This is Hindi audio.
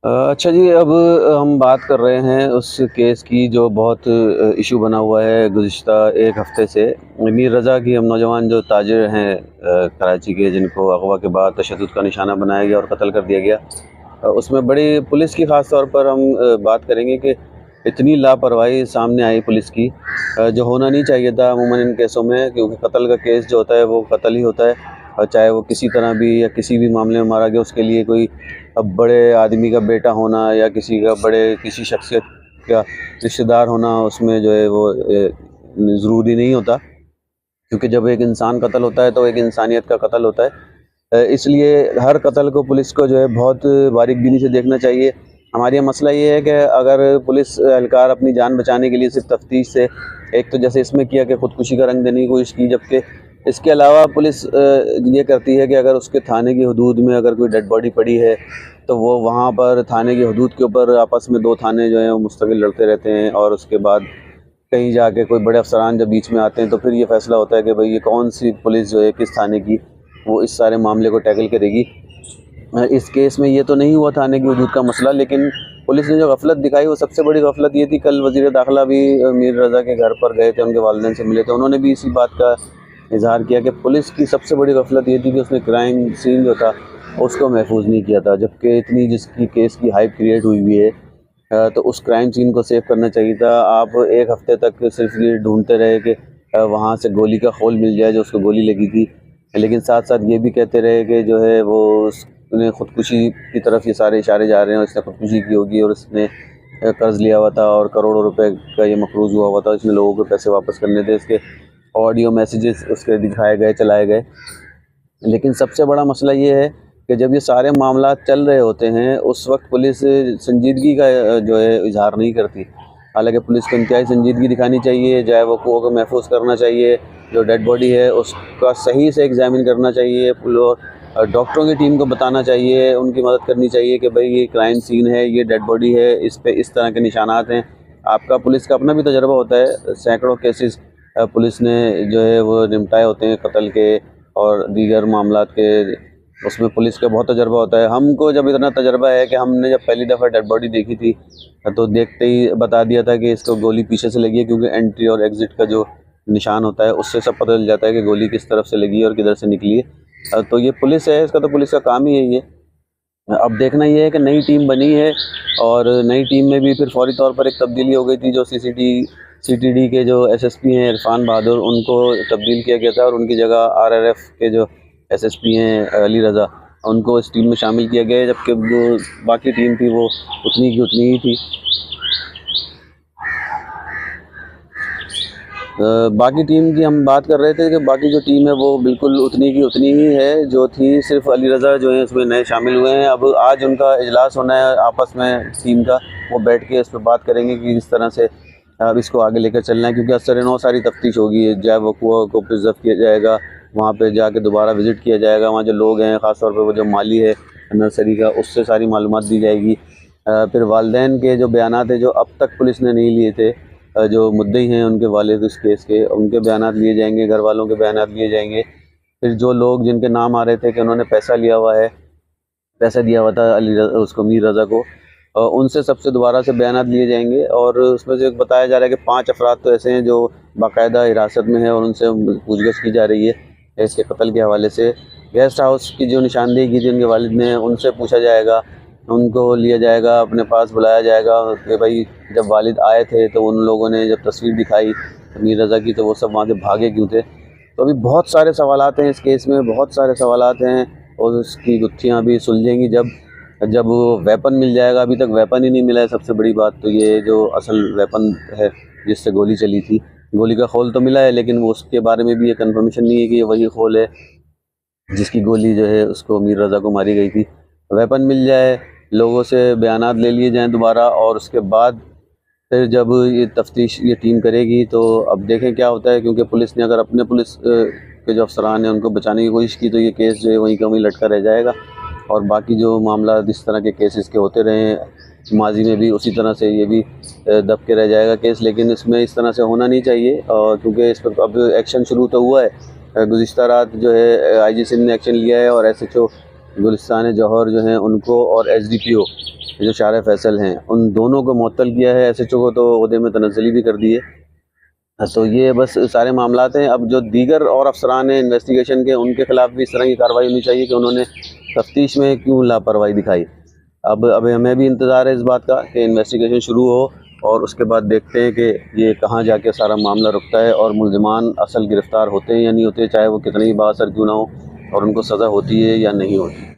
अच्छा जी, अब हम बात कर रहे हैं उस केस की जो बहुत इश्यू बना हुआ है गुज़िश्ता 1 हफ़्ते से। मीर रज़ा की हम नौजवान जो ताजिर हैं कराची के, जिनको अगवा के बाद तशद्दुद का निशाना बनाया गया और कत्ल कर दिया गया। उसमें बड़ी पुलिस की ख़ास तौर पर हम बात करेंगे कि इतनी लापरवाही सामने आई पुलिस की, जो होना नहीं चाहिए था अमूमन इन केसों में, क्योंकि कत्ल का केस जो होता है वो कत्ल ही होता है। चाहे वो किसी तरह भी या किसी भी मामले में मारा गया, उसके लिए कोई अब बड़े आदमी का बेटा होना या किसी शख्सियत का रिश्तेदार होना, उसमें जो है वो ज़रूरी नहीं होता, क्योंकि जब एक इंसान कत्ल होता है तो एक इंसानियत का कत्ल होता है। इसलिए हर कत्ल को पुलिस को जो है बहुत बारीकबीनी से देखना चाहिए। हमारे यहाँ मसला ये है कि अगर पुलिस एहलकार अपनी जान बचाने के लिए सिर्फ तफ्तीश से, एक तो जैसे इसमें किया कि ख़ुदकुशी का रंग देने की कोशिश की, जबकि इसके अलावा पुलिस ये करती है कि अगर उसके थाने की हदूद में अगर कोई डेड बॉडी पड़ी है तो वो वहाँ पर थाने की हदूद के ऊपर आपस में 2 थाने जो हैं वो मुस्तकिल लड़ते रहते हैं, और उसके बाद कहीं जाके कोई बड़े अफसरान जब बीच में आते हैं तो फिर ये फ़ैसला होता है कि भाई ये कौन सी पुलिस जो है किस थाने की वो इस सारे मामले को टैकल करेगी। इस केस में ये तो नहीं हुआ थाने की हदूद का मसला, लेकिन पुलिस ने जो गफलत दिखाई वो सबसे बड़ी गफलत ये थी। कल वज़ीर दाखिला भी मीर रज़ा के घर पर गए थे, उनके वालिदैन से मिले थे, उन्होंने भी इसी बात का इज़हार किया कि पुलिस की सबसे बड़ी गफलत ये थी कि उसने क्राइम सीन जो था उसको महफूज नहीं किया था, जबकि इतनी जिसकी केस की हाइप क्रिएट हुई हुई है, तो उस क्राइम सीन को सेव करना चाहिए था। आप 1 हफ़्ते तक सिर्फ ये ढूंढते रहे कि वहाँ से गोली का खोल मिल जाए जो उसको गोली लगी थी, लेकिन साथ साथ ये भी कहते रहे कि जो है वो उसने ख़ुदकुशी की तरफ ये सारे इशारे जा रहे हैं, उसने ख़ुदकुशी की होगी और उसने कर्ज़ लिया हुआ था और करोड़ों रुपए का ये मफ़रूज़ हुआ हुआ था, इसमें लोगों को पैसे वापस करने थे। इसके ऑडियो मैसेजेस उसके दिखाए गए, चलाए गए। लेकिन सबसे बड़ा मसला ये है कि जब ये सारे मामला चल रहे होते हैं उस वक्त पुलिस संजीदगी का जो है इजहार नहीं करती। हालांकि पुलिस को इंतहाई संजीदगी दिखानी चाहिए, जाए वक़ूओं को महफूज करना चाहिए, जो डेड बॉडी है उसका सही से एग्ज़ामिन करना चाहिए, और डॉक्टरों की टीम को बताना चाहिए, उनकी मदद करनी चाहिए कि भाई ये क्राइम सीन है, ये डेड बॉडी है, इस पे इस तरह के निशानात हैं। आपका पुलिस का अपना भी तजर्बा होता है, सैकड़ों केसेस पुलिस ने जो है वो निपटाए होते हैं कत्ल के और दीगर मामलात के, उसमें पुलिस का बहुत तजर्बा होता है। हमको जब इतना तजर्बा है कि हमने जब पहली दफ़ा डेड बॉडी देखी थी तो देखते ही बता दिया था कि इसको गोली पीछे से लगी है, क्योंकि एंट्री और एग्ज़िट का जो निशान होता है उससे सब पता चल जाता है कि गोली किस तरफ से लगी है और किधर से निकली है। तो ये पुलिस है, इसका तो पुलिस का काम ही है ये। अब देखना ये है कि नई टीम बनी है और नई टीम में भी फिर फौरी तौर पर एक तब्दीली हो गई थी। जो सीटीडी के जो एसएसपी हैं इरफान बहादुर, उनको तब्दील किया गया था और उनकी जगह आरआरएफ के जो एसएसपी हैं अली रज़ा, उनको इस टीम में शामिल किया गया है, जबकि जो बाकी टीम थी वो उतनी की उतनी ही थी। बाकी टीम की हम बात कर रहे थे कि बाकी जो टीम है वो बिल्कुल उतनी की उतनी ही है जो थी, सिर्फ अली रज़ा जो है उसमें नए शामिल हुए हैं। अब आज उनका इजलास होना है आपस में टीम का, वो बैठ के इस पर बात करेंगे कि किस तरह से अब इसको आगे लेकर चलना है, क्योंकि असर नौ सारी तफ्तीश होगी, जाए वक़ूआ को प्रिजर्व किया जाएगा, वहाँ पे जाके दोबारा विज़िट किया जाएगा, वहाँ जो लोग हैं ख़ास तौर पे वो जो माली है नर्सरी का, उससे सारी मालूमात दी जाएगी। फिर वालिदैन के जो बयानात हैं जो अब तक पुलिस ने नहीं लिए थे, जो मुद्दई हैं उनके वालिद उस केस के, उनके बयानात लिए जाएंगे, घर वालों के बयानात लिए जाएंगे। फिर जो लोग जिनके नाम आ रहे थे कि उन्होंने पैसा लिया हुआ है, पैसा दिया हुआ था उसको मीर रज़ा को, उनसे सबसे दोबारा से बयानात लिए जाएंगे। और उसमें से बताया जा रहा है कि 5 अफराद तो ऐसे हैं जो बाकायदा हिरासत में है और उनसे पूछगछ की जा रही है इसके कत्ल के हवाले से। गेस्ट हाउस की जो निशानदेही की थी उनके वालिद ने, उनसे पूछा जाएगा, उनको लिया जाएगा, अपने पास बुलाया जाएगा कि भाई जब वालिद आए थे तो उन लोगों ने जब तस्वीर दिखाई मीर रज़ा की तो वो सब वहाँ से भागे क्यों थे। तो अभी बहुत सारे सवालात हैं इस केस में, बहुत सारे सवालात हैं, और उसकी गुत्थियाँ भी सुलझेंगी जब जब वो वेपन मिल जाएगा। अभी तक वेपन ही नहीं मिला है। सबसे बड़ी बात तो ये जो असल वेपन है जिससे गोली चली थी, गोली का खोल तो मिला है, लेकिन वो उसके बारे में भी ये कन्फर्मेशन नहीं है कि ये वही खोल है जिसकी गोली जो है उसको मीर रज़ा को मारी गई थी। वेपन मिल जाए, लोगों से बयानात ले लिए जाएँ दोबारा, और उसके बाद फिर जब ये तफ्तीश ये टीम करेगी तो अब देखें क्या होता है, क्योंकि पुलिस ने अगर अपने पुलिस के जो अफसरान हैं उनको बचाने की कोशिश की तो ये केस जो है वहीं का वहीं लटका रह जाएगा। और बाकी जो मामला इस तरह के केसेस के होते रहे हैं माजी में भी, उसी तरह से ये भी दब के रह जाएगा केस। लेकिन इसमें इस तरह से होना नहीं चाहिए, और क्योंकि इस पर अब एक्शन शुरू तो हुआ है। गुज़िश्ता रात जो है आईजी सिंध ने एक्शन लिया है और एसएचओ गुलिस्तान जौहर जो हैं उनको और एसडीपीओ जो शार फैसल हैं उन दोनों को मुअत्तल किया है। एसएचओ को तो ओहदे में तनज़्ज़ुली भी कर दी है। तो ये बस सारे मामलात हैं। अब जो दीगर और अफसरान हैं इन्वेस्टिगेशन के, उनके ख़िलाफ़ भी इस तरह की कार्रवाई होनी चाहिए कि उन्होंने तफ्तीश में क्यों लापरवाही दिखाई। अब हमें भी इंतज़ार है इस बात का कि इन्वेस्टिगेशन शुरू हो और उसके बाद देखते हैं कि ये कहाँ जाके सारा मामला रुकता है और मुल्ज़िमान असल गिरफ़्तार होते हैं या नहीं होते, चाहे वो कितने ही बाअसर क्यों ना हो, और उनको सज़ा होती है या नहीं होती।